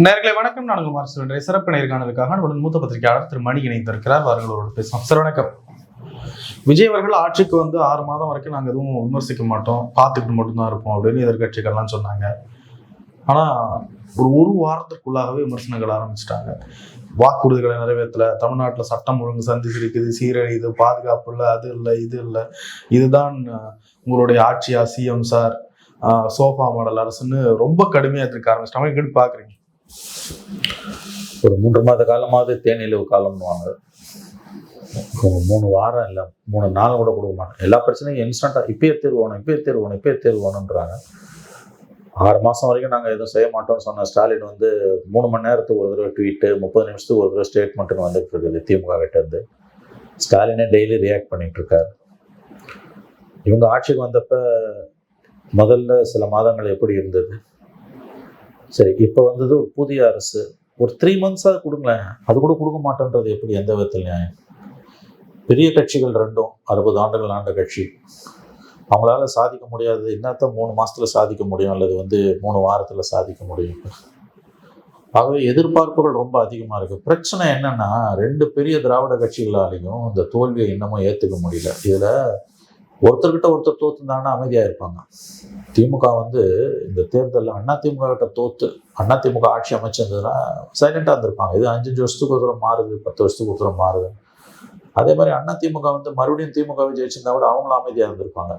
நேயர்களே வணக்கம். நான் உங்கள் மார்சல் சிறப்பு நேர்காணலுக்காக நம்முடன் மூத்த பத்திரிகையாளர் திரு மணி இணைந்திருக்கிறார். அவர்களோடு பேசலாம். சார் வணக்கம். விஜய் அவர்கள் ஆட்சிக்கு வந்து 6 மாதம் வரைக்கும் நாங்கள் எதுவும் விமர்சிக்க மாட்டோம், பார்த்துக்கிட்டு மட்டும்தான் இருப்போம் அப்படின்னு எதிர்கட்சிகள்லாம் சொன்னாங்க. ஆனால் ஒரு வாரத்திற்குள்ளாகவே விமர்சனங்கள் ஆரம்பிச்சிட்டாங்க. வாக்குறுதிகளை நிறைவேற்றல, தமிழ்நாட்டில் சட்டம் ஒழுங்கு சந்திச்சிருக்குது, சீரழிது, பாதுகாப்பு இல்லை, அது இல்லை, இது இல்லை, இதுதான் உங்களுடைய ஆட்சியா சிஎம் சார், சோஃபா மாடல் அரசுன்னு ரொம்ப கடுமையாக இருக்க ஆரம்பிச்சிட்டாங்க. எப்படி பார்க்குறீங்க? ஒரு 3 மாத காலமாவது தேனிலவு காலம்னுவாங்க. 3 வாரம் இல்லை, 3 நாள் கூட கொடுக்க மாட்டேன். எல்லா பிரச்சனையும் இன்ஸ்டண்ட்டாக இப்பயே தேர்வு வேணுன்றாங்க. 6 மாதம் வரைக்கும் நாங்கள் எதுவும் செய்ய மாட்டோம்னு சொன்ன ஸ்டாலின் வந்து 3 மணி நேரத்துக்கு ஒரு தடவை ட்வீட்டு, 30 நிமிஷத்துக்கு ஒரு தடவை ஸ்டேட்மெண்ட்டுன்னு வந்துட்டு இருக்குது. திமுக கிட்ட இருந்து ஸ்டாலினே டெய்லி ரியாக்ட் பண்ணிட்டு இருக்காரு. இவங்க ஆட்சிக்கு வந்தப்ப முதல்ல சில மாதங்கள் எப்படி இருந்தது? சரி, இப்போ வந்தது ஒரு புதிய அரசு, ஒரு 3 மந்த்ஸாக கொடுங்களேன். அது கூட கொடுக்க மாட்டேன்றது எப்படி, எந்த விதத்தில் நியாயம்? பெரிய கட்சிகள் ரெண்டும் 60 ஆண்டுகள் ஆண்ட கட்சி, அவங்களால சாதிக்க முடியாது என்னத்த 3 மாதத்தில் சாதிக்க முடியும், அல்லது 3 வாரத்தில் சாதிக்க முடியும். ஆகவே எதிர்பார்ப்புகள் ரொம்ப அதிகமாக இருக்குது. பிரச்சனை என்னன்னா, 2 பெரிய திராவிட கட்சிகளாலையும் இந்த தோல்வியை இன்னமும் ஏற்றுக்க முடியல. இதில் ஒருத்தர்கிட்ட ஒருத்தர் தோத்துருந்தாங்கன்னா அமைதியாக இருப்பாங்க. திமுக இந்த தேர்தலில் அதிமுக கிட்ட தோத்து அதிமுக ஆட்சி அமைச்சிருந்ததுன்னா சைலண்டாக இருந்திருப்பாங்க. இது 5 வருஷத்துக்கு ஒரு தூரம் மாறுது, 10 வருஷத்துக்கு ஒரு தூரம் மாறுது. அதே மாதிரி அதிமுக மறுபடியும் திமுகவை ஜெயிச்சிருந்தா கூட அவங்களும் அமைதியாக இருந்திருப்பாங்க.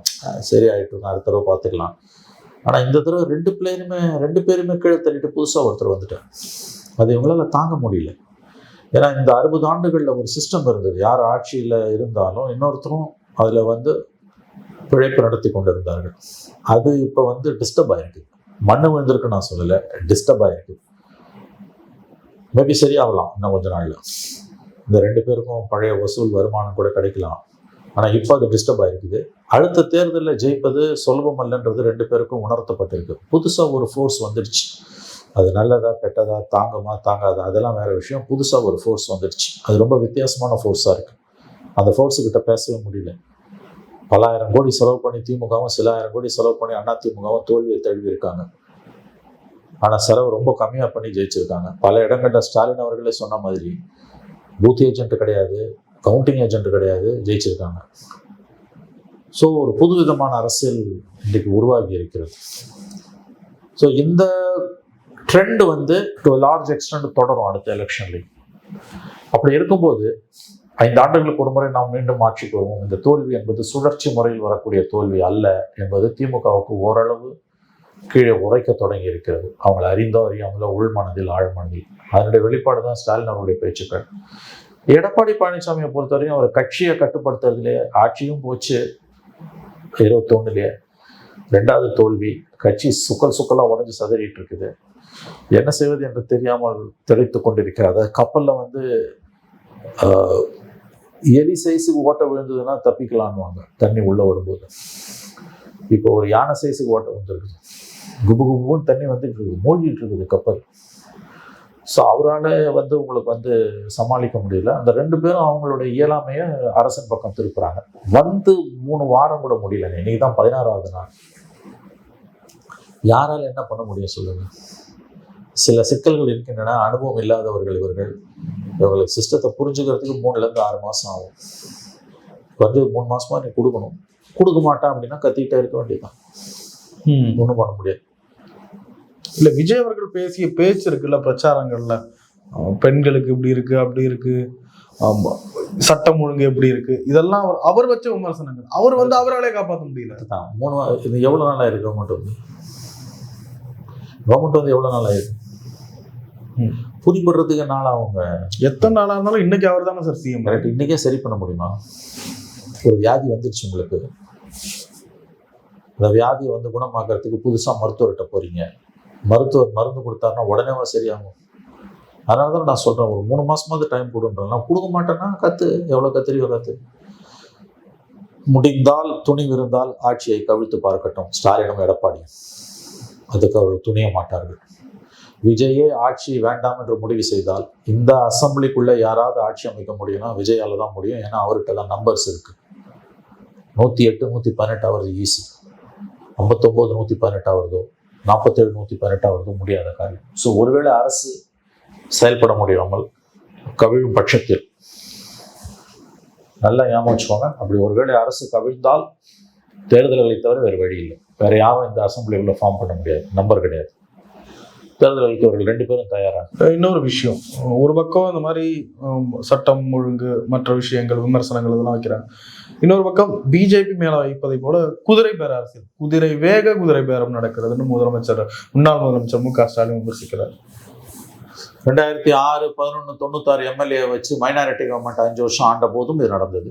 சரி ஆகிட்டு, அடுத்த தடவை பார்த்துக்கலாம். ஆனால் இந்த தடவை 2 பேருமே கீழே தள்ளிட்டு புதுசாக ஒருத்தர் வந்துட்டார். அது இவங்களால தாங்க முடியல. ஏன்னா இந்த 60 ஆண்டுகளில் ஒரு சிஸ்டம் இருந்தது. யார் ஆட்சியில் இருந்தாலும் இன்னொருத்தரும் அதில் பிழைப்பு நடத்தி கொண்டு இருந்தார்கள். அது இப்போ டிஸ்டர்ப் ஆயிருக்கு. மண்ணு விழுந்திருக்கு நான் சொல்லலை, டிஸ்டர்ப் ஆயிருக்கு. மேபி சரியாகலாம் இன்னும் கொஞ்ச நாள்ல. இந்த 2 பேருக்கும் பழைய வசூல் வருமானம் கூட கிடைக்கலாம். ஆனால் இப்போ அது டிஸ்டர்ப் ஆயிருக்குது. அடுத்த தேர்தலில் ஜெயிப்பது சுலபம் அல்லன்றது 2 பேருக்கும் உணர்த்தப்பட்டிருக்கு. புதுசாக ஒரு ஃபோர்ஸ் வந்துடுச்சு. அது நல்லதா கெட்டதா, தாங்குமா தாங்காதா, அதெல்லாம் வேற விஷயம். புதுசாக ஒரு ஃபோர்ஸ் வந்துடுச்சு. அது ரொம்ப வித்தியாசமான ஃபோர்ஸாக இருக்கு. அந்த ஃபோர்ஸுக்கிட்ட பேசவே முடியல. பல ஆயிரம் கோடி செலவு பண்ணி திமுகவும், சில ஆயிரம் கோடி செலவு பண்ணி அதிமுகவும் தோல்வியை தழுவி இருக்காங்க. ஆனால் செலவு ரொம்ப கம்மியாக பண்ணி ஜெயிச்சிருக்காங்க. பல இடங்கள்ல ஸ்டாலின் அவர்களே சொன்ன மாதிரி பூத் ஏஜென்ட் கிடையாது, கவுண்டிங் ஏஜென்ட் கிடையாது, ஜெயிச்சிருக்காங்க. ஸோ ஒரு புதுவிதமான அரசியல் இன்றைக்கு உருவாகி இருக்கிறது. ஸோ இந்த ட்ரெண்ட் டு லார்ஜ் எக்ஸ்டென்ட் தொடரும் அடுத்த எலெக்ஷன்லையும். அப்படி இருக்கும்போது 5 ஆண்டுகளுக்கு ஒரு முறை நாம் மீண்டும் ஆட்சிக்கு வருவோம். இந்த தோல்வி என்பது சுழற்சி முறையில் வரக்கூடிய தோல்வி அல்ல என்பது திமுகவுக்கு ஓரளவு கீழே உரைக்க தொடங்கி இருக்கிறது. அவங்களை அறிந்தோ அறியாமலோ உள்மனதில் ஆழ்மனதில் அதனுடைய வெளிப்பாடு தான் ஸ்டாலின் அவருடைய பேச்சுக்கள். எடப்பாடி பழனிசாமியை பொறுத்தவரையும் அவர் கட்சியை கட்டுப்படுத்துறதுலே ஆட்சியும் போச்சு. 21 2வது தோல்வி. கட்சி சுக்கலாக உடஞ்சி சதறிட்டு இருக்குது. என்ன செய்வது என்று தெரியாமல் திளைத்து கொண்டிருக்கிறார். கப்பலில் எலி சைஸுக்கு ஓட்ட விழுந்ததுன்னா தப்பிக்கலான்னுவாங்க தண்ணி உள்ள வரும்போது. இப்போ ஒரு யானை சைஸுக்கு ஓட்ட வந்துருக்குது. குபுன்னு தண்ணி மூழ்கிட்டு இருக்குது கப்பல். ஸோ அவரால் உங்களுக்கு சமாளிக்க முடியல. அந்த 2 பேரும் அவங்களுடைய இயலாமையை அரசன் பக்கம் திருப்புறாங்க. 3 வாரம் கூட முடியல. இன்னைக்கு தான் 16வது நாள். யாரால் என்ன பண்ண முடியும் சொல்லுங்க? சில சிக்கல்கள் இருக்கின்றன. அனுபவம் இல்லாதவர்கள் இவங்களுக்கு சிஸ்டத்தை புரிஞ்சுக்கிறதுக்கு 3லேருந்து 6 மாதம் ஆகும். 3 மாதமா நீ கொடுக்கணும். கொடுக்க மாட்டான் அப்படின்னா கத்திக்கிட்டே இருக்க வேண்டியதுதான். ஒன்றும் பண்ண முடியாது. இல்லை, விஜய் அவர்கள் பேசிய பேச்சு இருக்குல்ல பிரச்சாரங்கள்ல, பெண்களுக்கு இப்படி இருக்கு, அப்படி இருக்கு, சட்டம் ஒழுங்கு எப்படி இருக்கு, இதெல்லாம் அவர் வச்ச விமர்சனங்கள். அவர் அவராலே காப்பாற்ற முடியல. இது எவ்வளோ நாளாக இருக்கு? கவர்மெண்ட் எவ்வளோ நாள் ஆயிருக்கு? புரிபடுறதுக்கு நாள் அவங்க எத்தனை நாளாக இருந்தாலும் இன்னைக்கு அவர் தானே சார் சிஎம். கரெக்ட். இன்னைக்கே சரி பண்ண முடியுமா? ஒரு வியாதி வந்துருச்சு உங்களுக்கு. அந்த வியாதியை குணமாக்குறதுக்கு புதுசாக மருத்துவர்கிட்ட போறீங்க. மருத்துவர் மருந்து கொடுத்தாருன்னா உடனே சரியாகும். அதனால தான் நான் சொல்கிறேன், ஒரு 3 மாதமாவது டைம் கொடுன்றேன். நான் கொடுக்க மாட்டேன்னா எவ்வளோ கத்திரியோ கத்து. முடிந்தால் துணிவு இருந்தால் ஆட்சியை கவிழ்த்து பார்க்கட்டும் ஸ்டாலினும் எடப்பாடியும். அதுக்கு அவர்கள் துணிய மாட்டார்கள். விஜயே ஆட்சி வேண்டாம் என்று முடிவு செய்தால் இந்த அசம்பிளிக்குள்ள யாராவது ஆட்சி அமைக்க முடியும்னா விஜயால தான் முடியும். ஏன்னா அவர்கிட்ட தான் நம்பர்ஸ் இருக்கு. 108 118 ஆவது ஈஸி, 59 118 ஆகுறதோ 47 118 முடியாத காரியம். ஸோ ஒருவேளை அரசு செயல்பட முடியாமல் கவிழும் பட்சத்தில், நல்லா ஞாபகம் வச்சுக்கோங்க, அப்படி ஒருவேளை அரசு கவிழ்ந்தால் தேர்தல்களை தவிர வேறு வழி இல்லை. வேற யாரும் இந்த அசம்பிளிக்குள்ள ஃபார்ம் பண்ண முடியாது, நம்பர் கிடையாது. தேர்தல்களுக்கு அவர்கள் 2 பேரும் தயாராக. இன்னொரு விஷயம், ஒரு பக்கம் இந்த மாதிரி சட்டம் ஒழுங்கு மற்ற விஷயங்கள் விமர்சனங்கள் இதெல்லாம் வைக்கிறாங்க. இன்னொரு பக்கம் பிஜேபி மேல வைப்பதை போல குதிரை பேர அரசியல், குதிரை பேரம் நடக்கிறதுன்னு முன்னாள் முதலமைச்சர் மு க ஸ்டாலின் விமர்சிக்கிறார். 2006, 11, 96 எம்எல்ஏ வச்சு மைனாரிட்டி கவர்மெண்ட் 5 வருஷம் ஆண்ட போதும் இது நடந்தது.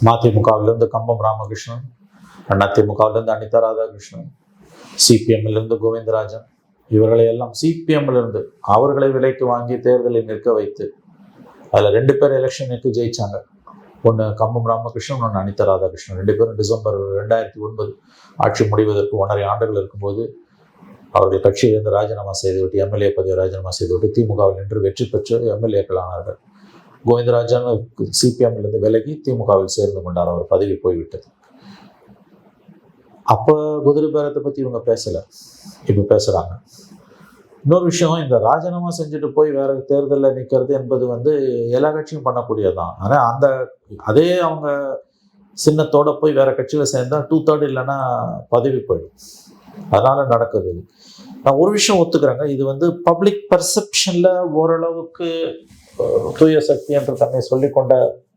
மதிமுகவிலிருந்து கம்பம் ராமகிருஷ்ணன், அதிமுகவிலிருந்து அனிதா ராதாகிருஷ்ணன், சிபிஎம்மிலிருந்து கோவிந்தராஜன், இவர்களை எல்லாம் சிபிஎம்மிலிருந்து அவர்களை விலைக்கு வாங்கி தேர்தலில் நிற்க வைத்து அதில் 2 பேர் எலெக்ஷனுக்கு ஜெயிச்சாங்க. ஒன்று கம்பம் ராமகிருஷ்ணன், ஒன்று அனிதா ராதாகிருஷ்ணன். 2 பேரும் டிசம்பர் 2009 ஆட்சி முடிவதற்கு 1.5 ஆண்டுகள் இருக்கும்போது அவர்கள் கட்சியிலிருந்து ராஜினாமா செய்துவிட்டு, எம்எல்ஏ பதவியை ராஜினாமா செய்துவிட்டு திமுகவில் நின்று வெற்றி பெற்று எம்எல்ஏக்கள் ஆனார்கள். கோவிந்தராஜன் சிபிஎம்மிலிருந்து விலகி திமுகவில் சேர்ந்து கொண்டார், அவர் பதவி போய்விட்டது. அப்போ குதிரை பேரத்தை பற்றி இவங்க பேசலை, இப்போ பேசுகிறாங்க. இன்னொரு விஷயம், இந்த ராஜினாமா செஞ்சுட்டு போய் வேற தேர்தலில் நிற்கிறது என்பது எல்லா கட்சியும் பண்ணக்கூடியதான். ஆனால் அதே அவங்க சின்னத்தோட போய் வேற கட்சியில் சேர்ந்தால் 2/3 இல்லைன்னா பதவி போயிடும். அதனால நடக்குது. நான் ஒரு விஷயம் ஒத்துக்கிறேங்க, இது பப்ளிக் பர்செப்ஷன்ல ஓரளவுக்கு தூய சக்தி என்று தன்னை சொல்லிக்கொண்ட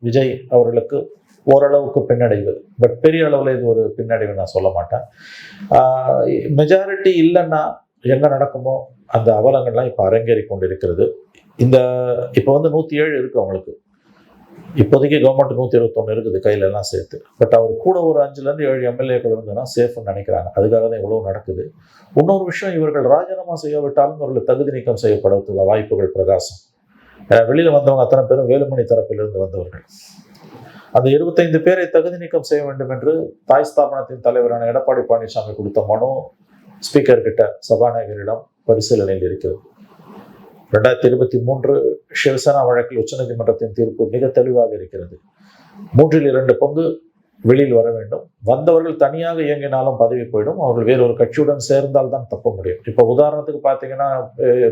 விஜய் அவர்களுக்கு ஓரளவுக்கு பின்னடைவு. பட் பெரிய அளவில் இது ஒரு பின்னடைவு நான் சொல்ல மாட்டேன். மெஜாரிட்டி இல்லைன்னா என்ன நடக்குமோ அந்த அவலங்கள்லாம் இப்போ அரங்கேறி கொண்டிருக்கிறது. இப்போ 107 இருக்கு அவங்களுக்கு. இப்போதைக்கு கவர்மெண்ட் 121 இருக்குது கையில எல்லாம் சேர்த்து. பட் அவர் கூட ஒரு 5லேருந்து 7 எம்எல்ஏக்கள் இருந்ததுன்னா சேஃப்னு நினைக்கிறாங்க. அதுக்காக தான் இவ்வளவு நடக்குது. இன்னொரு விஷயம், இவர்கள் ராஜினாமா செய்யாவிட்டாலும் இவர்கள் தகுதி நீக்கம் செய்யப்படுவதில் வாய்ப்புகள் பிரகாசம். வெளியில வந்தவங்க அத்தனை பேரும் வேலுமணி தரப்பிலிருந்து வந்தவர்கள். அந்த 25 பேரை தகுதி நீக்கம் செய்ய வேண்டும் என்று தாய் ஸ்தாபனத்தின் தலைவரான எடப்பாடி பழனிசாமி கொடுத்த மனு ஸ்பீக்கர் கிட்ட, சபாநாயகரிடம் பரிசீலனையில் இருக்கிறது. 2023 சிவசேனா வழக்கில் உச்சநீதிமன்றத்தின் தீர்ப்பு மிக தெளிவாக இருக்கிறது. 3/2 பங்கு வெளியில் வர வேண்டும். வந்தவர்கள் தனியாக இயங்கினாலும் பதவி போயிடும். அவர்கள் வேறொரு கட்சியுடன் சேர்ந்தால் தான் தப்ப முடியும். இப்போ உதாரணத்துக்கு பார்த்தீங்கன்னா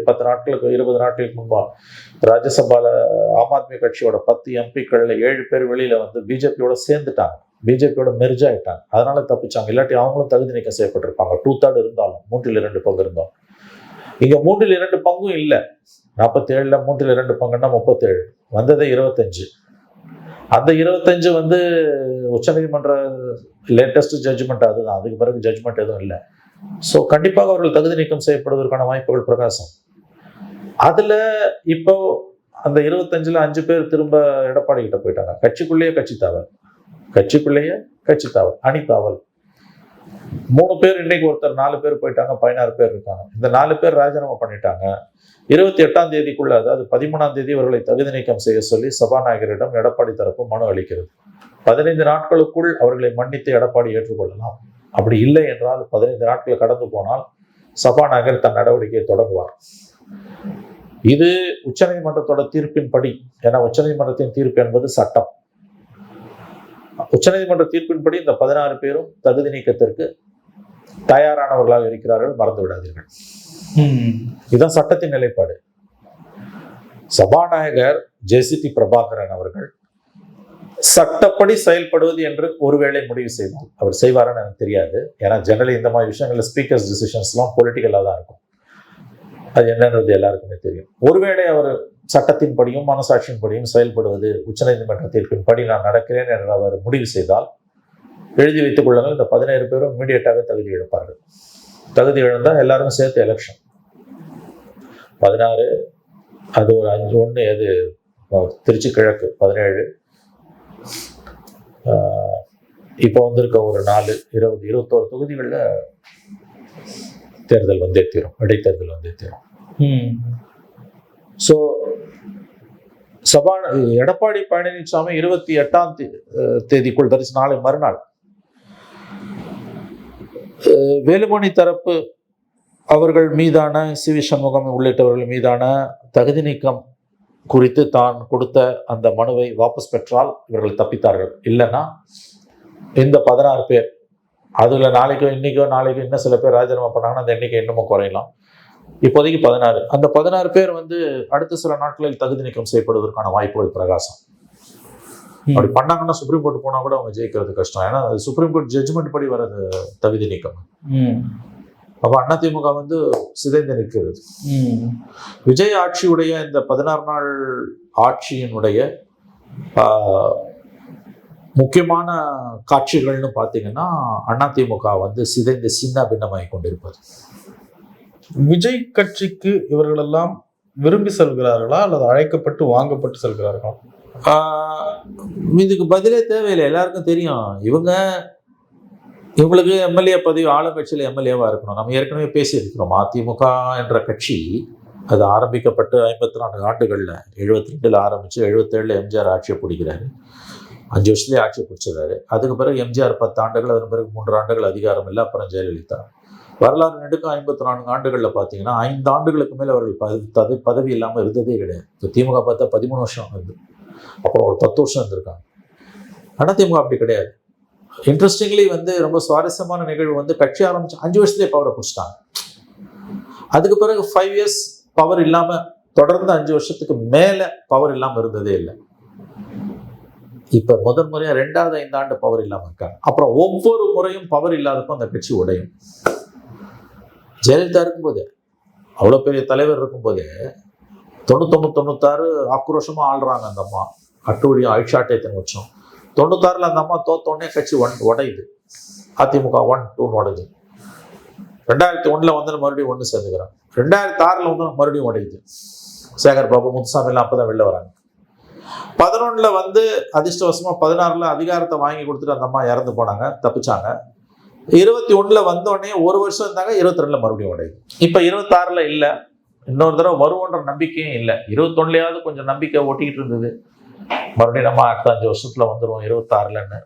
10 நாட்களுக்கு 20 நாட்களுக்கு முன்பா ராஜ்யசபால ஆம் ஆத்மி கட்சியோட 10 எம்பிக்கள்ல 7 பேர் வெளியில பிஜேபியோட சேர்ந்துட்டாங்க, பிஜேபியோட மெர்ஜ் ஆயிட்டாங்க. அதனால தப்பிச்சாங்க. இல்லாட்டி அவங்களும் தகுதி நீக்கம் செய்யப்பட்டிருப்பாங்க. 2/3 இருந்தாலும், 3/2 பங்கு இருந்தாலும். இங்க 3/2 பங்கும் இல்லை. 47ல் 3/2 பங்குன்னா 37, வந்ததே 25. அந்த 25 உச்சநீதிமன்ற லேட்டஸ்ட் ஜட்ஜ்மெண்ட் அதுதான். அதுக்கு பிறகு ஜட்ஜ்மெண்ட் எதுவும் இல்லை. ஸோ கண்டிப்பாக அவர்கள் தகுதி நீக்கம் செய்யப்படுவதற்கான வாய்ப்புகள் பிரகாசம். அதுல இப்போ அந்த 25ல் 5 பேர் திரும்ப எடப்பாடி கிட்ட போயிட்டாங்க. கட்சிக்குள்ளேயே கட்சி தாவல், அணி தாவல். 3 பேர் இன்னைக்கு, ஒருத்தர் 4 பேர் போயிட்டாங்க, 16 பேர் இருக்காங்க. இந்த 4 பேர் ராஜினாமா பண்ணிட்டாங்க. 28ஆம் தேதிக்குள்ள, அதாவது 13ஆம் தேதி அவர்களை தகுதி நீக்கம் செய்ய சொல்லி சபாநாயகரிடம் எடப்பாடி தரப்பு மனு அளிக்கிறது. 15 நாட்களுக்குள் அவர்களை மன்னித்து எடப்பாடி ஏற்றுக்கொள்ளலாம். அப்படி இல்லை என்றால் 15 நாட்கள் கடந்து போனால் சபாநாயகர் தன் நடவடிக்கையை தொடங்குவார். இது உச்சநீதிமன்றத்தோட தீர்ப்பின்படி. ஏன்னா உச்சநீதிமன்றத்தின் தீர்ப்பு என்பது சட்டம். உச்சநீதிமன்ற தீர்ப்பின்படி இந்த 16 பேரும் தகுதி நீக்கத்திற்கு தயாரானவர்களாக இருக்கிறார்கள், மறந்து விடாதீர்கள். இதுதான் சட்டத்தின் நிலைப்பாடு. சபாநாயகர் ஜேசிடி பிரபாகரன் அவர்கள் சட்டப்படி செயல்படுவது என்று ஒருவேளை முடிவு செய்தால், அவர் செய்வாரான்னு எனக்கு தெரியாது. ஏன்னா ஜெனரலி இந்த மாதிரி விஷயங்கள்ல ஸ்பீக்கர்ஸ் டிசிஷன்ஸ்லாம் பொலிட்டிக்கலாக தான் இருக்கும். அது என்னன்றது எல்லாருக்குமே தெரியும். ஒருவேளை அவர் சட்டத்தின் படியும் மனசாட்சியின் படியும் செயல்படுவது, உச்சநீதிமன்ற தீர்ப்பின் படி நான் நடக்கிறேன் என்று அவர் முடிவு செய்தால், எழுதி வைத்துக் கொள்ளுங்கள், இந்த 17 பேரும் இமீடியட்டாக தகுதி இழப்பார்கள். தகுதி இழந்தால் எல்லாரும் சேர்த்து எலெக்ஷன். 16, அது ஒரு 5-1, எது திருச்சி கிழக்கு 17, இப்போ வந்திருக்க ஒரு 4, 20, 21 தொகுதிகளில் தேர்தல் வந்தே தீரும், இடைத்தேர்தல் வந்தே தீரும். ஸோ எடப்பாடி பழனிசாமி 28ஆம் தேதிக்குள், தரிசி நாளை மறுநாள், வேலுமணி தரப்பு அவர்கள் மீதான, சி.வி. சண்முகம் உள்ளிட்டவர்கள் மீதான தகுதி நீக்கம் குறித்து தான் கொடுத்த அந்த மனுவை வாபஸ் பெற்றால் இவர்கள் தப்பித்தார்கள். இல்லைன்னா இந்த 16 பேர் அதுல நாளைக்கோ இன்னும் சில பேர் ராஜினாமா பண்ணாங்கன்னா அந்த எண்ணிக்கை இன்னமும் குறையலாம். இப்போதைக்கு 16. அந்த 16 பேர் அடுத்த சில நாட்களில் தகுதி நீக்கம் செய்யப்படுவதற்கான வாய்ப்புகள் பிரகாசம். அப்படி பண்ணாங்கன்னா சுப்ரீம் கோர்ட் போனா கூட அவங்க ஜெயிக்கிறது கஷ்டம். ஏன்னா சுப்ரீம் கோர்ட் ஜட்ஜ்மெண்ட் படி வர்றது தகுதி நீக்கம். அப்ப அதிமுக சிதைந்து நிற்கிறது. விஜய் ஆட்சியுடைய இந்த 16 நாள் ஆட்சியினுடைய முக்கியமான காட்சிகள்னு பாத்தீங்கன்னா அதிமுக சிதைந்து சின்ன பின்னமாகி கொண்டிருப்பது. விஜய் கட்சிக்கு இவர்களெல்லாம் விரும்பி செல்கிறார்களா அல்லது அழைக்கப்பட்டு வாங்கப்பட்டு செல்கிறார்களா? இதுக்கு பதிலே தேவையில்லை. எல்லாருக்கும் தெரியும் இவங்களுக்கு எம்எல்ஏ பதவி, ஆளுங்கட்சியில் எம்எல்ஏவா இருக்கணும். நம்ம ஏற்கனவே பேசியிருக்கிறோம். அதிமுக என்ற கட்சி அது ஆரம்பிக்கப்பட்டு 54 ஆண்டுகள்ல 72 ஆரம்பிச்சு 77 எம்ஜிஆர் ஆட்சியை பிடிக்கிறாரு. 5 வருஷத்துலேயே ஆட்சி பிடிச்சிடாரு. அதுக்கு பிறகு எம்ஜிஆர் 10 ஆண்டுகள், அதன் பிறகு 3 ஆண்டுகள் அதிகாரம் இல்லை. அப்புறம் ஜெயலலிதா. வரலாறு நெடுக்கும் 54 ஆண்டுகளில் பார்த்தீங்கன்னா 5 ஆண்டுகளுக்கு மேலே அவர்கள் பதவி இல்லாமல் இருந்ததே கிடையாது. இப்போ திமுக பார்த்தா 13 வருஷம் இருந்து, அப்புறம் ஒரு 10 வருஷம் இருந்திருக்காங்க. ஆனால் திமுக அப்படி கிடையாது. இன்ட்ரெஸ்டிங்லி ரொம்ப சுவாரஸ்யமான நிகழ்வு கட்சி ஆரம்பிச்சு 5 வருஷத்துலேயே பவரை பிடிச்சிட்டாங்க. அதுக்கு பிறகு 5 இயர்ஸ் பவர் இல்லாமல் தொடர்ந்து 5 வருஷத்துக்கு மேலே பவர் இல்லாமல் இருந்ததே இல்லை. இப்ப முதல் முறையா 2வது 5 ஆண்டு பவர் இல்லாம இருக்காங்க. அப்புறம் ஒவ்வொரு முறையும் பவர் இல்லாதப்போ அந்த கட்சி உடையும். ஜெயலலிதா இருக்கும்போதே, அவ்வளவு பெரிய தலைவர் இருக்கும்போதே 99-96 ஆக்ரோஷமா ஆள்றாங்க அந்த அம்மா. அட்டுவடி ஆட்சாட்டயத்தின் உச்சம். 96ல் அந்த அம்மா தோத்தோடனே கட்சி உடையுது. அதிமுக 1-2 உடையுது. 2001ல் மறுபடியும் ஒன்று சேர்ந்துக்கிறாங்க. 2006ல் மறுபடியும் உடையுது. சேகர் பாபு, முத்துசாமி எல்லாம் அப்பதான் வெளில வராங்க. 11ல் அதிர்ஷ்டவசமா 16ல் அதிகாரத்தை வாங்கி கொடுத்துட்டு அந்த அம்மா இறந்து போனாங்க, தப்பிச்சாங்க. 21ல் வந்தோடனே ஒரு வருஷம் இருந்தாங்க. 22ல் மறுபடியும் உடையுது. இப்ப 26ல் இல்ல, இன்னொரு தடவை வருவோன்ற நம்பிக்கையும் இல்லை. 21லையாவது கொஞ்சம் நம்பிக்கை ஓட்டிக்கிட்டு இருந்தது. மறுபடியும் நம்ம அடுத்த 5 வருஷத்துல வந்துருவோம் 26லன்னு.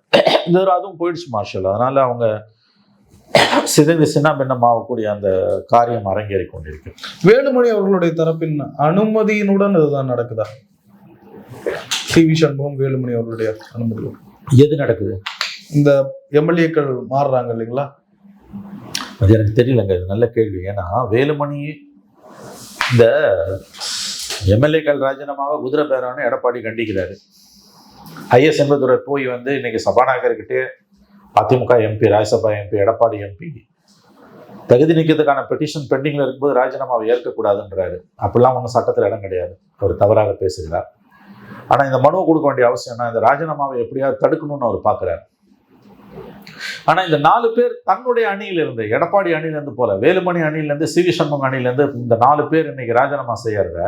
இந்த அதுவும் போயிடுச்சு மார்ஷல். அதனால அவங்க சிதைந்து சின்ன பின்னமாகக்கூடிய அந்த காரியம் அரங்கேறி கொண்டிருக்கு. வேலுமணி அவர்களுடைய தரப்பின் அனுமதியினுடன் இதுதான் நடக்குதா? சி.வி. சண்முகம், வேலுமணி அவர்களுடைய அனுமதி எது நடக்குது? இந்த எம்எல்ஏக்கள் மாறுறாங்க இல்லைங்களா? அது எனக்கு தெரியலங்க. இது நல்ல கேள்வி. ஏன்னா வேலுமணி இந்த எம்எல்ஏக்கள் ராஜினாமாவை குதிரை பேரான்னு எடப்பாடி கண்டிக்கிறாரு. ஐஎஸ் என்பதுரை போய் இன்னைக்கு சபாநாயகர்கிட்டே அதிமுக MP, Rajya Sabha MP, Edappadi MP தகுதி நீக்கத்துக்கான பெட்டிஷன் பெண்டிங்ல இருக்கும்போது ராஜினாமாவை ஏற்கக்கூடாதுன்றாரு. அப்படிலாம் ஒன்றும் சட்டத்தில் இடம் கிடையாது. அவர் தவறாக பேசுகிறார். ஆனா இந்த மனுவை கொடுக்க வேண்டிய அவசியம் என்ன? இந்த ராஜினாமாவை எப்படியாவது தடுக்கணும்னு அவர் பார்க்கிறார். ஆனா இந்த 4 பேர் தன்னுடைய அணியிலிருந்து, எடப்பாடி அணியிலிருந்து போல, வேலுமணி அணியிலிருந்து, சி.வி. சண்முகம் அணியிலிருந்து இந்த 4 பேர் இன்னைக்கு ராஜினாமா செய்யறத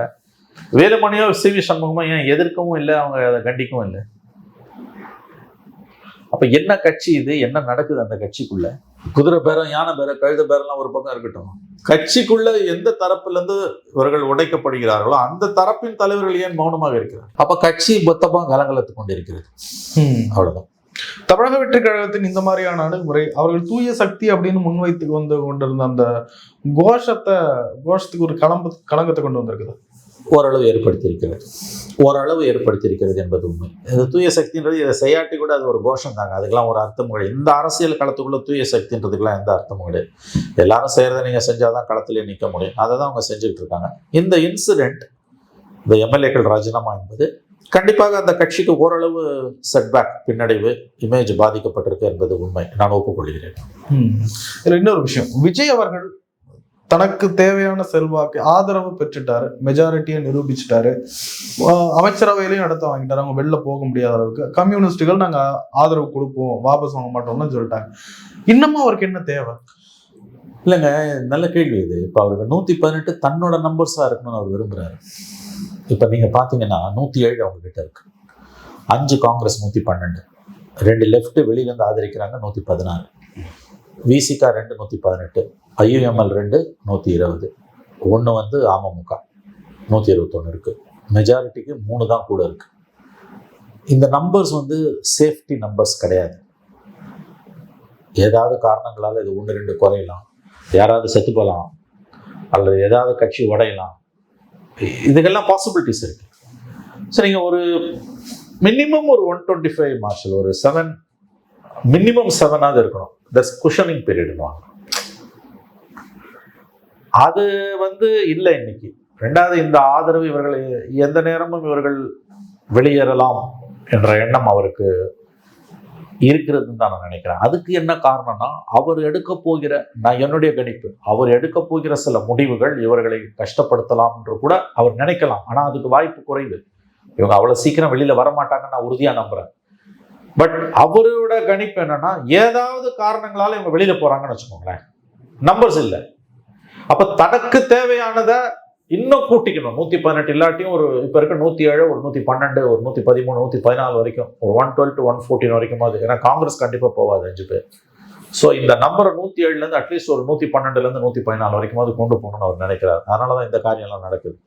வேலுமணியோ சி.வி. சண்முகமோ ஏன் எதிர்க்கவும் இல்லை, அவங்க அதை கண்டிக்கவும் இல்லை. அப்ப என்ன கட்சி இது? என்ன நடக்குது அந்த கட்சிக்குள்ள? குதிரை பேரம், யானை பேரம், கழுத பேரம்லாம் ஒரு பக்கம் இருக்கட்டும். கட்சிக்குள்ள எந்த தரப்புல இருந்து இவர்கள் உடைக்கப்படுகிறார்களோ அந்த தரப்பின் தலைவர்கள் ஏன் மௌனமாக இருக்கிறார்? அப்ப கட்சி மொத்தமா கலங்கலத்துக் கொண்டிருக்கிறது. அவ்வளவுதான். தமிழக வெற்றி கழகத்தின் இந்த மாதிரியான அணுகுமுறை, அவர்கள் தூய சக்தி அப்படின்னு முன்வைத்து கொண்டிருந்த அந்த கோஷத்துக்கு ஒரு களங்கத்தை கொண்டு வந்திருக்குது. ஓரளவு ஏற்படுத்தியிருக்கிறது என்பது உண்மை. இந்த தூய சக்தின்றது இதை செய்யாட்டி கூட அது ஒரு கோஷம் தாங்க. அதுக்கெல்லாம் ஒரு அர்த்தம் கிடையாது. இந்த அரசியல் களத்துக்குள்ள தூய சக்தின்றதுக்கெல்லாம் எந்த அர்த்தமும் கிடையாது. எல்லாரும் செய்யறதை நீங்க செஞ்சாதான் களத்திலே நிற்க முடியும். அதை தான் அவங்க செஞ்சுட்டு இருக்காங்க. இந்த இன்சிடென்ட், இந்த எம்எல்ஏக்கள் ராஜினாமா என்பது கண்டிப்பாக அந்த கட்சிக்கு ஓரளவு செட்பேக், பின்னடைவு, இமேஜ் பாதிக்கப்பட்டிருக்கு என்பது உண்மை. நான் ஒப்புக்கொள்கிறேன். இதுல இன்னொரு விஷயம், விஜய் அவர்கள் தனக்கு தேவையான செல்வாக்கு, ஆதரவு பெற்றுட்டாரு, மெஜாரிட்டியை நிரூபிச்சுட்டாரு, அமைச்சரவையிலையும் இடத்த வாங்கிட்டாரு. அவங்க வெளில போக முடியாத அளவுக்கு கம்யூனிஸ்டுகள் நாங்க ஆதரவு கொடுப்போம், வாபஸ் வாங்க மாட்டோம்னு சொல்லிட்டாங்க. இன்னமும் அவருக்கு என்ன தேவை? இல்லைங்க, நல்ல கேள்வி இது. இப்போ அவருக்கு 118 தன்னோட நம்பர்ஸா இருக்கணும்னு அவர் விரும்புறாரு. இப்ப நீங்க பாத்தீங்கன்னா 107 அவங்க கிட்ட இருக்கு, 5 காங்கிரஸ் 112, 2 லெஃப்ட் வெளியில இருந்து ஆதரிக்கிறாங்க 116, விசிகா 2 118, ஐயுஎம்எல் 2 120, 1 அமமுக 121 இருக்கு. மெஜாரிட்டிக்கு 3 தான் கூட இருக்கு. இந்த நம்பர்ஸ் சேஃப்டி நம்பர்ஸ் கிடையாது. ஏதாவது காரணங்களால இது 1-2 குறையலாம், யாராவது செத்து போகலாம், அல்லது ஏதாவது கட்சி உடையலாம். இதுக்கெல்லாம் பாசிபிலிட்டிஸ் இருக்கு. ஸோ நீங்க ஒரு மினிமம் ஒரு 125 மார்ஷல், ஒரு 7, மினிமம் 7ஆவது இருக்கணும். தட்ஸ் குஷனிங் பீரியட்னுவாங்க. அது இல்லை இன்னைக்கு. ரெண்டாவது, இந்த ஆதரவு இவர்களை எந்த நேரமும் இவர்கள் வெளியேறலாம் என்ற எண்ணம் அவருக்கு இருக்கிறதுன்னு தான் நான் நினைக்கிறேன். அதுக்கு என்ன காரணம்னா, அவர் எடுக்க போகிற, நான் என்னுடைய கணிப்பு, அவர் எடுக்க போகிற சில முடிவுகள் இவர்களை கஷ்டப்படுத்தலாம் என்று கூட அவர் நினைக்கலாம். ஆனா அதுக்கு வாய்ப்பு குறைவு. இவங்க அவ்வளவு சீக்கிரம் வெளியில வரமாட்டாங்கன்னு நான் உறுதியா நம்புறேன். பட் அவரோட கணிப்பு என்னன்னா, ஏதாவது காரணங்களால இவங்க வெளியில போறாங்கன்னு வச்சுக்கோங்களேன், நம்பர்ஸ் இல்லை. அப்ப தனக்கு தேவையானதை இன்னும் கூட்டிக்கணும். 118 இல்லாட்டியும் ஒரு இப்ப இருக்க 107, ஒரு 112, ஒரு 113, 114 வரைக்கும், ஒரு 112 to 114 வரைக்கும். அது ஏன்னா காங்கிரஸ் கண்டிப்பா போவாது 5 பேர். ஸோ இந்த நம்பரை 107ல இருந்து அட்லீஸ்ட் ஒரு 112ல இருந்து 114 வரைக்கும் அது கொண்டு போகணும்னு அவர் நினைக்கிறார். அதனாலதான் இந்த காரியம் எல்லாம் நடக்குது.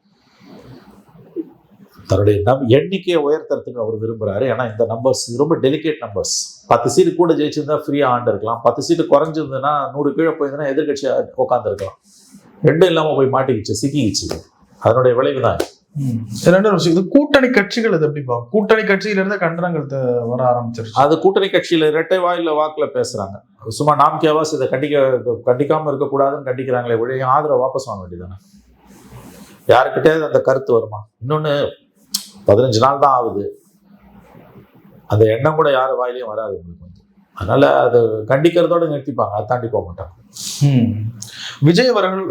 தன்னுடைய எண்ணிக்கையை உயர்த்துறதுக்கு அவர் விரும்புறாரு. ஏன்னா இந்த நம்பர்ஸ் ரொம்ப டெலிகேட் நம்பர்ஸ். 10 சீட்டு கூட ஜெயிச்சிருந்தா ஃப்ரீயா ஆண்டு இருக்கலாம். 10 சீட்டு குறைஞ்சிருந்ததுன்னா 100 கீழே போயிருந்தா எதிர்கட்சியா உட்கார்ந்து இருக்கலாம். ரெண்டும் இல்லாம போய் மாட்டிக்கிச்சு, சிக்கிக்கிச்சு. அதனுடைய விளைவு தான். ரெண்டாவது விஷயம், இது கூட்டணி கட்சிகள் இது எப்படி பார்க்கும்? கூட்டணி கட்சியில இருந்து கண்டனங்கள் வர ஆரம்பிச்சிருச்சு. அது கூட்டணி கட்சியில இரட்டை வாயில வாக்குல பேசுறாங்க. சும்மா நாம்கேவாஸ் இதை கண்டிக்காம இருக்கக்கூடாதுன்னு கண்டிக்கிறாங்களே ஒழிய ஆதரவு வாபஸ் வாங்க வேண்டியதானே. யாருக்கிட்டே அந்த கருத்து வருமா? இன்னொன்னு, 15 நாள் தான் ஆகுது. அந்த எண்ணம் கூட யார் வாயிலையும் வராது உங்களுக்கு. அதனால அது கண்டிக்கிறதோட நிறுத்திப்பாங்க, அதை தாண்டி போக மாட்டாங்க. விஜய் அவர்கள்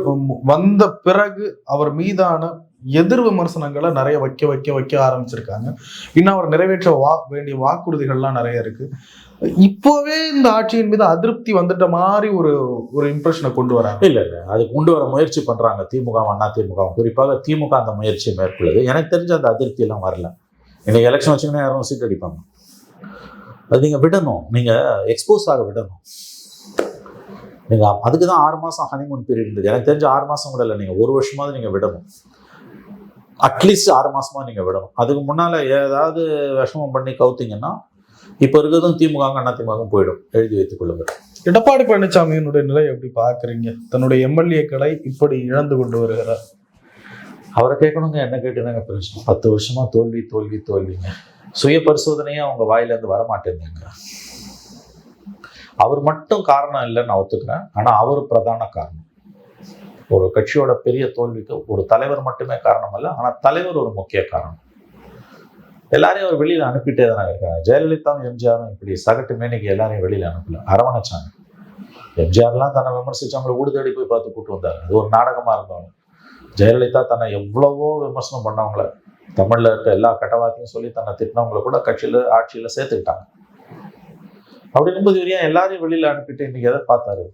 வந்த பிறகு அவர் மீதான எதிர் விமர்சனங்களை நிறைய வைக்க ஆரம்பிச்சிருக்காங்க. இன்னும் அவர் நிறைவேற்ற வேண்டிய வாக்குறுதிகள்லாம் நிறைய இருக்கு. இப்போவே இந்த ஆட்சியின் மீது அதிருப்தி வந்துட்ட மாதிரி ஒரு இம்ப்ரெஷனை கொண்டு வராங்க. இல்ல அது கொண்டு வர முயற்சி பண்றாங்க திமுக, அண்ணா திமுக. குறிப்பாக திமுக அந்த முயற்சியை மேற்கொள்ளுது. எனக்கு தெரிஞ்ச அந்த அதிருப்தி எல்லாம் வரல. இன்னைக்கு எலெக்ஷன் வச்சுங்கன்னா யாரும் சீட் அடிப்பாங்க. அது நீங்க விடணும், நீங்க எக்ஸ்போஸ் ஆக விடணும். நீங்க அதுக்கு தான் 6 மாசம் ஹனிமூன் பீரியட் இருந்தது. எனக்கு தெரிஞ்ச 6 மாசம் கூட இல்லை, நீங்க 1 வருஷமாவது நீங்க விடணும். அட்லீஸ்ட் 6 மாசமா நீங்க விடணும். அதுக்கு முன்னால ஏதாவது விஷமம் பண்ணி கவுத்தீங்கன்னா இப்ப இருக்கிறதும் திமுக அண்ணா திமுகவும் போயிடும். எழுதி வைத்துக் கொள்ளுங்கள். எடப்பாடி பழனிசாமியினுடைய நிலை எப்படி பாக்குறீங்க? தன்னுடைய எம்எல்ஏக்களை இப்படி இழந்து கொண்டு வருகிறார். அவரை கேட்கணுங்க, என்ன கேட்டுதாங்க பிரச்சனை? 10 வருஷமா தோல்விங்க. சுய பரிசோதனையே அவங்க வாயில இருந்து வரமாட்டேங்க. அவர் மட்டும் காரணம் இல்லைன்னு நான் ஒத்துக்கிறேன். ஆனா அவர் பிரதான காரணம். ஒரு கட்சியோட பெரிய தோல்விக்கு ஒரு தலைவர் மட்டுமே காரணம் அல்ல, ஆனா தலைவர் ஒரு முக்கிய காரணம். எல்லாரையும் அவர் வெளியில அனுப்பிட்டே தானே இருக்காங்க. ஜெயலலிதாவும் எம்ஜிஆரும் இப்படி சகட்டு மேனிக்கு எல்லாரையும் வெளியில அனுப்பல, அரவணைச்சாங்க. எம்ஜிஆர்லாம் தன்னை விமர்சிச்சவங்களை ஊடு தேடி போய் பார்த்து கூட்டு வந்தாரு. அது ஒரு நாடகமா இருந்தாலும். ஜெயலலிதா தன்னை எவ்வளவோ விமர்சனம் பண்ணவங்கள, தமிழ்ல இருக்க எல்லா கட்டவாத்தையும் சொல்லி தன்னை திட்டினவங்களை கூட கட்சியில ஆட்சியில சேர்த்துக்கிட்டாங்க. அப்படி இருக்கும்போது இவர் ஏன் எல்லாரையும் வெளியில அனுப்பிட்டு இன்னைக்கு எதை பார்த்தாரு?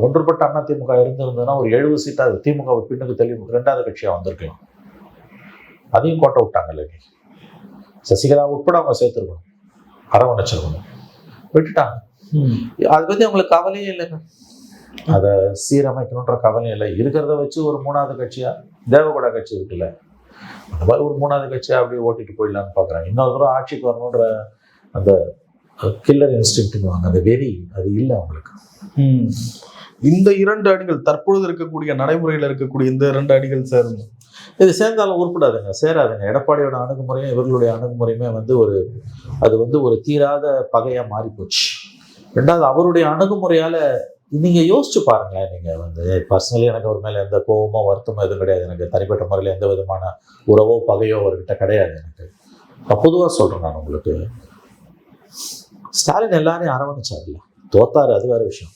ஒன்றுபட்ட அண்ணா திமுக இருந்திருந்ததுன்னா ஒரு 70 சீட்டா திமுக பின்னுக்கு தள்ளி 2வது கட்சியா வந்திருக்கலாம். அதையும் கோட்டை விட்டாங்கல்ல. சசிகலா உட்பட அவங்க சேர்த்துருக்கணும், அரவணைச்சிருக்கணும், விட்டுட்டாங்க. அதை பத்தி அவங்களுக்கு கவலையே இல்லைங்க. அதை சீரமைக்கணுன்ற கவலையும் இல்லை. இருக்கிறத வச்சு ஒரு 3வது கட்சியா, தேவகோடா கட்சி இருக்குல்ல, அந்த மாதிரி ஒரு 3வது கட்சியா அப்படியே ஓட்டிட்டு போயிடலான்னு பாக்குறாங்க. இன்னொரு தூரம் ஆட்சிக்கு வரணுன்ற அந்த கில்லர் இன்ஸ்டிங்க்ட்னுவாங்க, அந்த வெறி அது இல்லை அவங்களுக்கு. இந்த 2 அணிகள், தற்பொழுது இருக்கக்கூடிய நடைமுறையில் இருக்கக்கூடிய இந்த 2 அணிகள் சேரும், இது சேர்ந்தாலும் உருப்படாதுங்க, சேராதுங்க. எடப்பாடியோட அணுகுமுறையும் இவர்களுடைய அணுகுமுறையுமே ஒரு தீராத பகையா மாறி போச்சு. 2வது அவருடைய அணுகுமுறையால நீங்க யோசிச்சு பாருங்களேன். நீங்க பர்சனலி எனக்கு அவர் மேல எந்த கோபமோ வருத்தமோ எதுவும் கிடையாது. எனக்கு தனிப்பட்ட முறையில் எந்த விதமான உறவோ பகையோ அவர்கிட்ட கிடையாது. எனக்கு பொதுவா சொல்றேன் நான் உங்களுக்கு. ஸ்டாலின் எல்லாரையும் அரவணைச்சாருல்ல, தோத்தாரு அது வேற விஷயம்.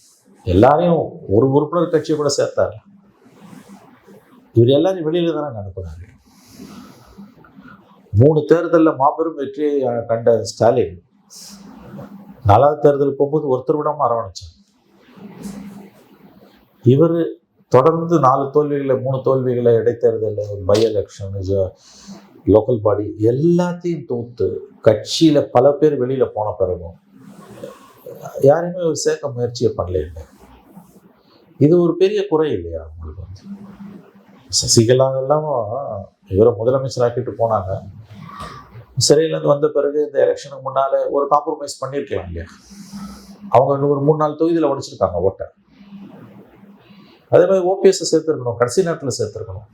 எல்லாரையும் ஒரு உறுப்பினர் கட்சியை கூட சேர்த்தாரு. இவர் எல்லாரையும் வெளியில தானே அனுப்புறாரு. 3 தேர்தலில் மாபெரும் வெற்றியை கண்ட ஸ்டாலின் 4வது தேர்தல் போகும்போது ஒருத்தர் விடாம அரவணைச்சார். இவர் தொடர்ந்து 4 தோல்விகளை 3 தோல்விகளை, இடைத்தேர்தல், பை எலெக்ஷன், லோக்கல் பாடி எல்லாத்தையும் தோத்து கட்சியில பல பேர் வெளியில போன பிறகும் யாரையுமே ஒரு சேர்க்க முயற்சியை பண்ணல. இது ஒரு பெரிய குறை இல்லையா உங்களுக்கு? சசிகலா எல்லாம் இவரை முதலமைச்சராக்கிட்டு போனாங்க. சிறையிலேருந்து வந்த பிறகு இந்த எலெக்ஷனுக்கு முன்னால ஒரு காம்ப்ரமைஸ் பண்ணியிருக்கலாம் இல்லையா? அவங்க ஒரு 3-4 தொகுதியில் உடைச்சிருக்காங்க ஓட்டை. அதே மாதிரி ஓபிஎஸ் சேர்த்துருக்கணும், கடைசி நேரத்தில் சேர்த்துருக்கணும்.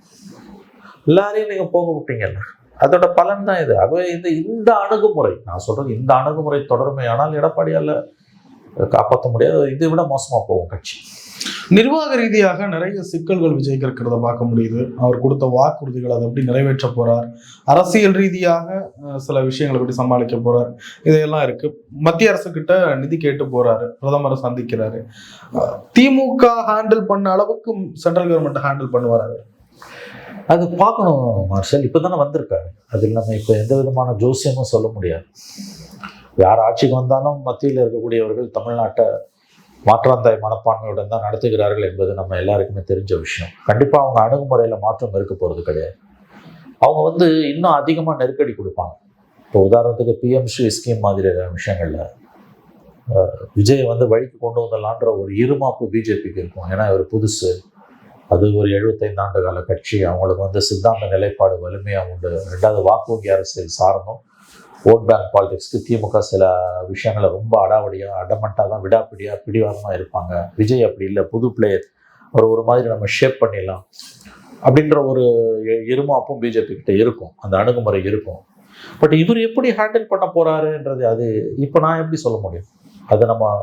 எல்லாரையும் நீங்க போக விட்டீங்கல்ல, அதோட பலன் தான் இது. ஆகவே இந்த அணுகுமுறை, நான் சொல்றது இந்த அணுகுமுறை தொடருமே ஆனால் எடப்பாடியால காப்பாற்ற முடியாது. இதை விட மோசமா போகும் கட்சி. நிர்வாக ரீதியாக நிறைய சிக்கல்கள் விஜய்க்கு இருக்கிறத பார்க்க முடியுது. அவர் கொடுத்த வாக்குறுதிகள் அதை எப்படி நிறைவேற்ற போறார், அரசியல் ரீதியாக சில விஷயங்களை எப்படி சமாளிக்க போறார், இதையெல்லாம் இருக்கு. மத்திய அரசு கிட்ட நிதி கேட்டு போறாரு, பிரதமரை சந்திக்கிறாரு. திமுக ஹேண்டில் பண்ண அளவுக்கு சென்ட்ரல் கவர்மெண்ட் ஹேண்டில் பண்ணுவார். அது பார்க்கணும் மார்ஷல். இப்போதானே வந்திருக்காரு. அது இல்லாமல் இப்போ எந்த விதமான ஜோசியமும் சொல்ல முடியாது. யார் ஆட்சிக்கு வந்தாலும் மத்தியில் இருக்கக்கூடியவர்கள் தமிழ்நாட்டை மாற்றாந்தாய் மனப்பான்மையுடன் தான் நடத்துகிறார்கள் என்பது நம்ம எல்லாருக்குமே தெரிஞ்ச விஷயம். கண்டிப்பாக அவங்க அணுகுமுறையில் மாற்றம் இருக்க போகிறது கிடையாது. அவங்க இன்னும் அதிகமாக நெருக்கடி கொடுப்பாங்க. இப்போ உதாரணத்துக்கு பிஎம்ஸ்ரீ ஸ்கீம் மாதிரியான விஷயங்களில் விஜய் வழிக்கு கொண்டு வந்தலான்ற ஒரு இருமாப்பு பிஜேபிக்கு இருக்கும். ஏன்னா இவர் புதுசு, அது ஒரு 75 ஆண்டு கால கட்சி, அவங்களுக்கு சித்தாந்த நிலைப்பாடு வலிமையாக உண்டு. ரெண்டாவது வாக்கு வங்கி அரசியல் சார்ந்தும் ஓட் பேங்க் பாலிடிக்ஸ்க்கு திமுக சில விஷயங்களை ரொம்ப அடமண்ட்டாக தான் பிடிவாதமாக இருப்பாங்க. விஜய் அப்படி இல்லை, புது பிளேயர், ஒரு மாதிரி நம்ம ஷேப் பண்ணிடலாம் அப்படின்ற ஒரு இருமாப்பும் பிஜேபி கிட்ட இருக்கும், அந்த அணுகுமுறை இருக்கும். பட் இவர் எப்படி ஹேண்டில் பண்ண போறாருன்றது அது இப்போ நான் எப்படி சொல்ல முடியும்? அதை நம்ம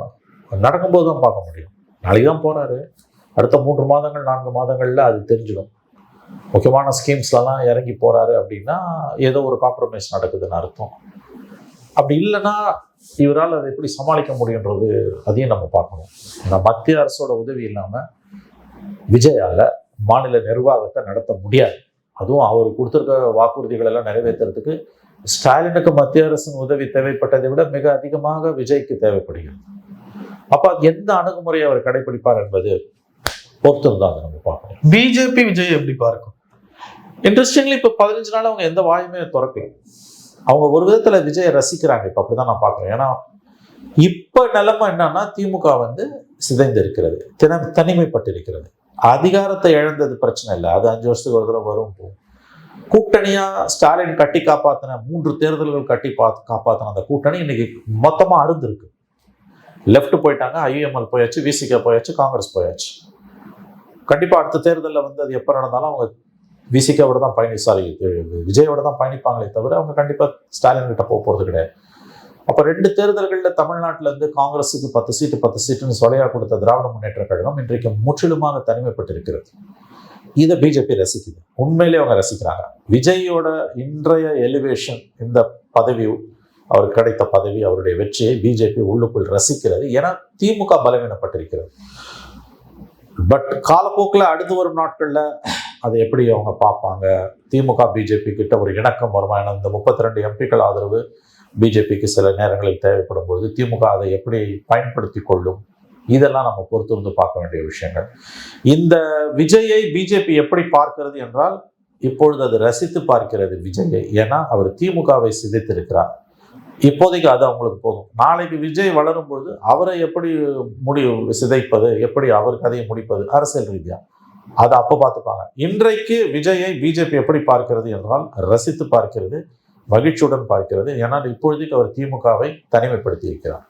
நடக்கும்போது தான் பார்க்க முடியும். நாளைக்கு தான் போறாரு, அடுத்த 3 மாதங்கள் 4 மாதங்கள்ல அது தெரிஞ்சிடும். முக்கியமான ஸ்கீம்ஸ்லாம் இறங்கி போறாரு அப்படின்னா ஏதோ ஒரு காம்ப்ரமைஸ் நடக்குதுன்னு அர்த்தம். அப்படி இல்லைன்னா இவரால் அதை எப்படி சமாளிக்க முடியுன்றது அதையும் நம்ம பார்க்கணும். மத்திய அரசோட உதவி இல்லாமல் விஜயால மாநில நிர்வாகத்தை நடத்த முடியாது. அதுவும் அவர் கொடுத்துருக்க வாக்குறுதிகள் எல்லாம் நிறைவேற்றுறதுக்கு ஸ்டாலினுக்கு மத்திய அரசின் உதவி தேவைப்பட்டதை விட மிக அதிகமாக விஜய்க்கு தேவைப்படுகிறது. அப்போ எந்த அணுகுமுறையை அவர் கடைபிடிப்பார் என்பது பொறுத்திருந்தாங்க நம்ம பார்க்கணும். பிஜேபி விஜய் எப்படி பார்க்கும்? இன்ட்ரெஸ்டிங்லி இப்போ 15 நாள் அவங்க எந்த வாயுமே திறக்கல. அவங்க ஒரு விதத்துல விஜயை ரசிக்கிறாங்க. இப்போ அப்படிதான் நான் பார்க்குறேன். ஏன்னா இப்ப நிலைமை என்னன்னா திமுக சிதைந்து இருக்கிறது, தனிமைப்பட்டிருக்கிறது. அதிகாரத்தை இழந்தது பிரச்சனை இல்லை, அது 5 வருஷத்துக்கு ஒரு தடவை வரும் போகும். கூட்டணியா ஸ்டாலின் கட்டி காப்பாத்தின 3 தேர்தல்கள் காப்பாத்தின அந்த கூட்டணி இன்னைக்கு மொத்தமா அருந்திருக்கு. லெஃப்ட் போயிட்டாங்க, ஐஎம்எல் போயாச்சு, விசிக போயாச்சு, காங்கிரஸ் போயாச்சு. கண்டிப்பா அடுத்த தேர்தலில் அது எப்போ நடந்தாலும் அவங்க விசிகாவோட தான் விஜயோட தான் பயணிப்பாங்களே தவிர அவங்க கண்டிப்பா ஸ்டாலின் கிட்ட போறது கிடையாது. அப்போ 2 தேர்தல்களில் தமிழ்நாட்டில காங்கிரஸுக்கு 10 சீட்டுன்னு சொலையா கொடுத்த திராவிட முன்னேற்ற கழகம் இன்றைக்கு முற்றிலுமாக தனிமைப்பட்டிருக்கிறது. இதை பிஜேபி ரசிக்குது, உண்மையிலே அவங்க ரசிக்கிறாங்க. விஜயோட இன்றைய எலிவேஷன், இந்த பதவி, அவருக்கு கிடைத்த பதவி, அவருடைய வெற்றியை பிஜேபி உள்ளுக்குள் ரசிக்கிறது. ஏன்னா திமுக பலவீனப்பட்டிருக்கிறது. பட் காலப்போக்கில் அடுத்து வரும் நாட்களில் அதை எப்படி அவங்க பார்ப்பாங்க, திமுக பிஜேபி கிட்ட ஒரு இணக்கம் வருமா? ஏன்னா இந்த 32 எம்பிக்கள் ஆதரவு பிஜேபிக்கு சில நேரங்களில் தேவைப்படும் பொழுது திமுக அதை எப்படி பயன்படுத்தி கொள்ளும், இதெல்லாம் நம்ம பொறுத்திருந்து பார்க்க வேண்டிய விஷயங்கள். இந்த விஜயை பிஜேபி எப்படி பார்க்கிறது என்றால் இப்பொழுது அது ரசித்து பார்க்கிறது விஜயை. ஏன்னா அவர் திமுகவை சிதைத்திருக்கிறார். இப்போதைக்கு அது அவங்களுக்கு போதும். நாளைக்கு விஜய் வளரும் பொழுது அவரை எப்படி சிதைப்பது, எப்படி அவர் கதையை முடிப்பது அரசியல் ரீதியா, அதை அப்போ பார்த்துப்பாங்க. இன்றைக்கு விஜயை பிஜேபி எப்படி பார்க்கிறது என்றால் ரசித்து பார்க்கிறது, மகிழ்ச்சியுடன் பார்க்கிறது. ஏன்னா இப்பொழுதைக்கு அவர் திமுகவை தனிமைப்படுத்தி இருக்கிறார்.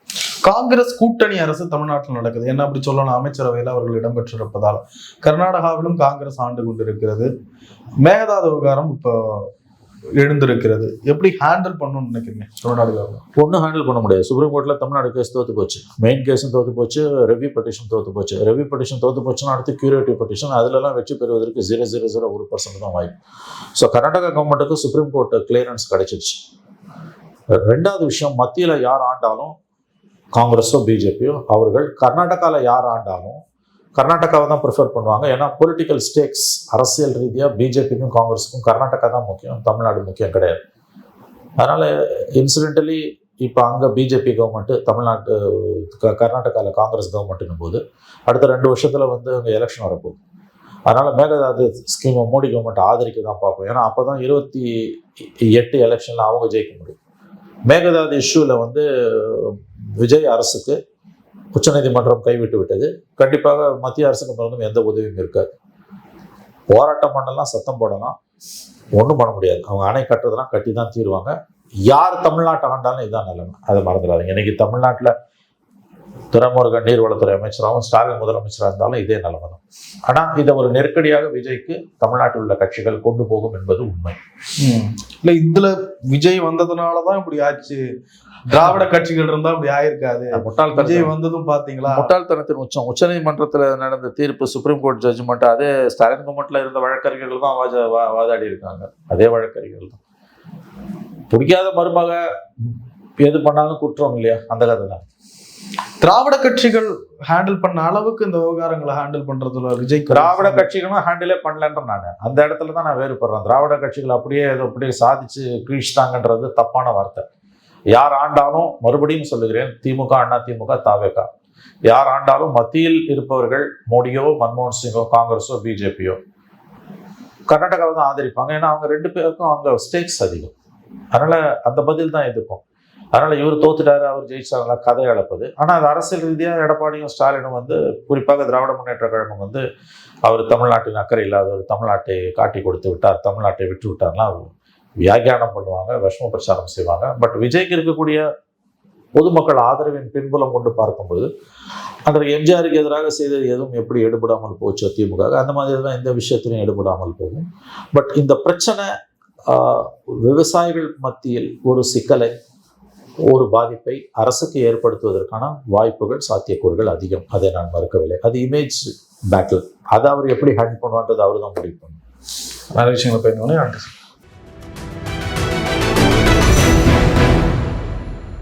காங்கிரஸ் கூட்டணி அரசு தமிழ்நாட்டில் நடக்குது. என்ன அப்படி சொல்லணும், அமைச்சரவையில் அவர்கள் இடம்பெற்றிருப்பதால். கர்நாடகாவிலும் காங்கிரஸ் ஆண்டு கொண்டிருக்கிறது. மேகதாது விவகாரம் இப்போ எழுந்திருக்கிறது. எப்படி ஹேண்டில் பண்ணணும்னு நினைக்கிறீங்க தமிழ்நாடு கவர்மெண்ட்? ஒன்றும் ஹேண்டில் பண்ண முடியாது. சுப்ரீம் கோர்ட்டில் தமிழ்நாடு கேஸ் தோற்று போச்சு, மெயின் கேஸும் தோற்று போச்சு, ரெவ்யூ பெட்டிஷன் தோற்று போச்சு. ரெவ்யூ பெட்டிஷன் தோற்று போச்சுன்னா அடுத்து கியூரேட்டிவ் பெட்டிஷன், அதிலெல்லாம் வெற்றி பெறுவதற்கு 0.001% தான் வாய்ப்பு. ஸோ கர்நாடகா கவர்மெண்ட்டுக்கு சுப்ரீம் கோர்ட் கிளியரன்ஸ் கிடைச்சிச்சு. 2வது விஷயம், மத்தியில் யார் ஆண்டாலும் காங்கிரஸோ பிஜேபியோ அவர்கள் கர்நாடகாவில் யார் ஆண்டாலும் கர்நாடகாவை தான் ப்ரிஃபர் பண்ணுவாங்க. ஏன்னா பொலிட்டிக்கல் ஸ்டேக்ஸ், அரசியல் ரீதியாக பிஜேபிக்கும் காங்கிரஸுக்கும் கர்நாடகா தான் முக்கியம், தமிழ்நாடு முக்கியம் கிடையாது. அதனால் இன்சிடென்டலி இப்போ அங்கே பிஜேபி கவர்மெண்ட்டு, தமிழ்நாட்டு கர்நாடகாவில் காங்கிரஸ் கவர்மெண்ட்டுன்னும் போது அடுத்த 2 வருஷத்தில் அங்கே எலெக்ஷன் வரப்போகுது. அதனால் மேகதாது ஸ்கீமை மோடி கவர்மெண்ட் ஆதரிக்க தான் பார்ப்போம். ஏன்னா அப்போ தான் 28 எலெக்ஷனில் அவங்க ஜெயிக்க முடியும். மேகதாது இஷ்யூவில் விஜய் அரசுக்கு உச்சநீதிமன்றம் கைவிட்டு விட்டது. கண்டிப்பாக மத்திய அரசுக்கு பிறந்தும் எந்த உதவியும் இருக்காது. போராட்டம் பண்ணலாம், சத்தம் போடலாம், ஒன்றும் பண்ண முடியாது. அவங்க அணை கட்டுறதுலாம் கட்டி தான் தீருவாங்க. யார் தமிழ்நாட்டை ஆண்டாலும் இதுதான் நிலைமை, அதை மறந்துடாதீங்க. இன்னைக்கு தமிழ்நாட்டில் துறைமுருகன் நீர்வளத்துறை அமைச்சராகவும் ஸ்டாலின் முதலமைச்சராக இருந்தாலும் இதே நிலைமை தான். ஆனால் இதை ஒரு நெருக்கடியாக விஜய்க்கு தமிழ்நாட்டில் உள்ள கட்சிகள் கொண்டு போகும் என்பது உண்மை. இல்லை, இதில் விஜய் வந்ததுனாலதான் இப்படி ஆச்சு, திராவிட கட்சிகள் இருந்தா இப்படி ஆயிருக்காது, விஜய் வந்ததும் பாத்தீங்களா முட்டாள்தனத்தின் உச்சம். உச்சநீதிமன்றத்துல நடந்த தீர்ப்பு, சுப்ரீம் கோர்ட் ஜட்ஜ்மெண்ட், அதே ஸ்டாலின் கவர்மெண்ட்ல இருந்த வழக்கறிஞர்கள் தான் வாதாடி இருக்காங்க. அதே வழக்கறிஞர்கள் தான். பிடிக்காத மருமக எது பண்ணாலும் குற்றம் இல்லையா, அந்த கதை தான். திராவிட கட்சிகள் ஹேண்டில் பண்ண அளவுக்கு இந்த விவகாரங்களை ஹேண்டில் பண்றதுல விஜய் திராவிட கட்சிகளும் ஹேண்டிலே பண்ணலன்ற நான் அந்த இடத்துல தான் நான் வேறுபடுறேன். திராவிட கட்சிகள் அப்படியே சாதிச்சு கீழ்ச்சிட்டாங்கன்றது தப்பான வார்த்தை. யார் ஆண்டாலும், மறுபடியும் சொல்லுகிறேன், திமுக, அண்ணா திமுக, தாவேகா, யார் ஆண்டாலும் மத்தியில் இருப்பவர்கள் மோடியோ, மன்மோகன் சிங்கோ, காங்கிரஸோ, பிஜேபியோ கர்நாடகாவை தான் ஆதரிப்பாங்க. ஏன்னா அவங்க ரெண்டு பேருக்கும் அங்க ஸ்டேக்ஸ் அதிகம். அதனால அந்த பதில் தான் இருக்கும். அதனால இவர் தோத்துட்டாரு, அவர் ஜெயிச்சாங்களா, கதை அளப்பது. ஆனா அது அரசியல் ரீதியாக எடப்பாடியும் ஸ்டாலினும் குறிப்பாக திராவிட முன்னேற்ற கழகம் அவர் தமிழ்நாட்டின் அக்கறை இல்லாதவர், தமிழ்நாட்டை காட்டி கொடுத்து விட்டார், தமிழ்நாட்டை விட்டு விட்டார்லாம் வியாக்கியானம் பண்ணுவாங்க, விஷம பிரச்சாரம் செய்வாங்க. பட் விஜய்க்கு இருக்கக்கூடிய பொதுமக்கள் ஆதரவின் பின்புலம் கொண்டு பார்க்கும்போது அதில் எம்ஜிஆருக்கு எதிராக செய்தது எதுவும் எப்படி எடுபடாமல் போச்சு திமுக, அந்த மாதிரி தான் இந்த விஷயத்திலையும் எடுபடாமல் போகும். பட் இந்த பிரச்சனை விவசாயிகள் மத்தியில் ஒரு சிக்கலை, ஒரு பாதிப்பை அரசுக்கு ஏற்படுத்துவதற்கான வாய்ப்புகள், சாத்தியக்கூறுகள் அதிகம். அதை நான் மறுக்கவில்லை. அது இமேஜ் பேட்டில். அதை அவர் எப்படி ஹேண்டில் பண்ணுவான்றது அவர் தான் முடிவு பண்ணும். நிறைய விஷயங்களை போயிருந்தோன்னே